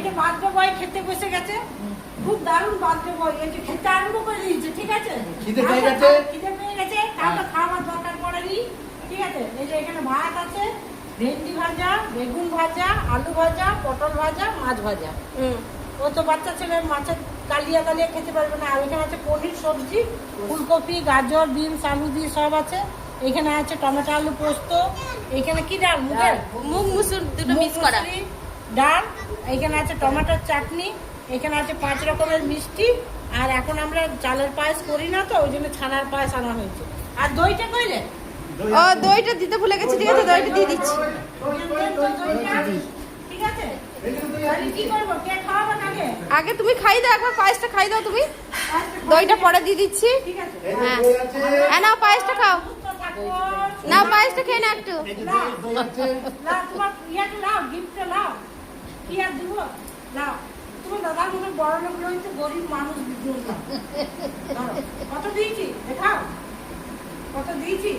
যে birthday boy খেতে বসে গেছে, খুব দারুণ বার্থডে বয়, এই যে খেতে আরম্ভ করে দিয়েছে, ঠিক আছে? খিদে পেয়ে গেছে, তারপর খাওয়ার দরকার পড়েনি, ঠিক আছে? এই যে এখানে ভাত আছে, ভেন্ডি ভাজা, বেগুন ভাজা, আলু ভাজা, পটল ভাজা, মাছ ভাজা। ও তো বাচ্চা ছেলে মাছের কালিয়া কালিয়া খেতে পারবে না। আর এখানে আছে পনির সবজি, ফুলকপি, গাজর, বিনস, আলু দিয়ে সব আছে। এখানে আছে টমেটো আলু পোস্ত, এখানে কি ডাল, মুগ মুসুর দুটো মিক্স করা ডাল, এখানে আছে টমেটোর চাটনি, এখানে আছে 5 রকমের মিষ্টি। আর এখন আমরা চালের পায়েস করি না, তো ওই জন্য ছানার পায়েস আনা হয়েছে। আর দইটা কইলে? ও দইটা দিতে ভুলে গেছি, ঠিক আছে দইটা দিয়ে দিচ্ছি। ঠিক আছে, কি করবো, কে খাওয়াবে আগে? আগে তুমি খাই দাও, একবার পায়েসটা খাই দাও তুমি, দইটা পরে দিয়ে দিচ্ছি। হ্যাঁ হ্যাঁ, নাও পায়েসটা খাও, নাও পায়েসটা খেয়ে না একটু। তোমার ইয়াটা লাও, গিফটটা লাও, কি আর দিব, লাও। তুমি দাদার মতো বড় লোক রয়েছে, গরিব মানুষ বিদ্যুৎ কত দিয়েছি দেখাও, কত দিয়েছি।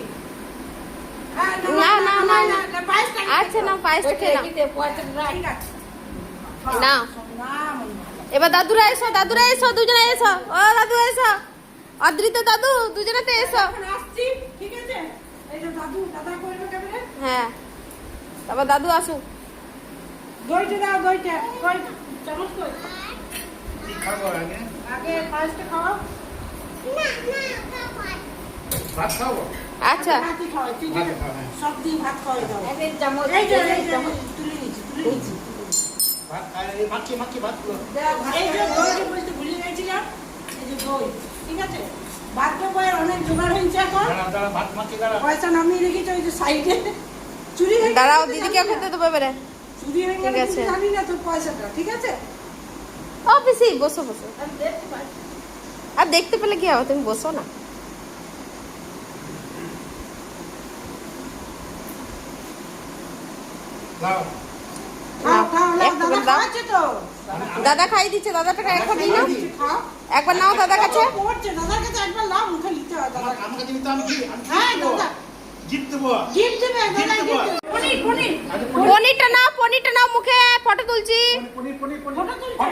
আচ্ছা নাও পায়েসটা খেয়ে নাও। নাও এবার দাদুরা এসো, দাদুরা এসো, দুজনে এসো, ও দাদু এসো, অদ্রিত দাদু দুজনেতে এসো। ঠিক আছে, এই যে দাদু, দাদা করবে কেমনে? হ্যাঁ তারপর দাদু আসুক। দইটা দাও, দইটা কই, চামচ কই, আগে পায়েসটা খাও। ভাত খাবো? আচ্ছা ভাতই খাওয়াই, ঠিক আছে, সব দিন ভাত খাওয়াই দাও। এই যে তুলে নিচ্ছি। ভাত খাই, মাখি ভাতগুলো। এই যে দইটা বলতে ভুলে গেছিলাম, এই যে দই, ঠিক আছে? বার্থডে বয়ের অনেক জোগাড় হয়েছে এখন, দাঁড়া ভাত মাখি, দাঁড়া। পয়সা নামিয়ে রেখেছে ওই যে সাইডে। চুরি হয়ে দাঁড়াও, দিদিকে খেতে দেবো এবারে। চুরি হয়ে গেলে ঠিক আছে। জানি না তোর পয়সাটা, ঠিক আছে? ও পিসি বসো বসো, আমি দেখতে পাই। আর দেখতে পেলে কি হবে, তুমি বসো না। দাও। খাও, খাও, নাও, একটু দাদা করে দাও। খাওয়াচ্ছে তো। দাদা খাই দিচ্ছে, দাদাটাকে একবার দিই না, খাও। একবার নাও দাদার কাছে। পড়ছে, দাদার কাছে একবার লাও, মুখে নিতে হয় দাদা। আমাকে দিবি তো, আমি হ্যাঁ, দাদা। গিফট দেবো। গিফট দেবে, দাদা গিফট দেবে। পনির, পনির। পনিরটা নাও মুখে, ফটো তুলছি। পনির ফটো তুলছে?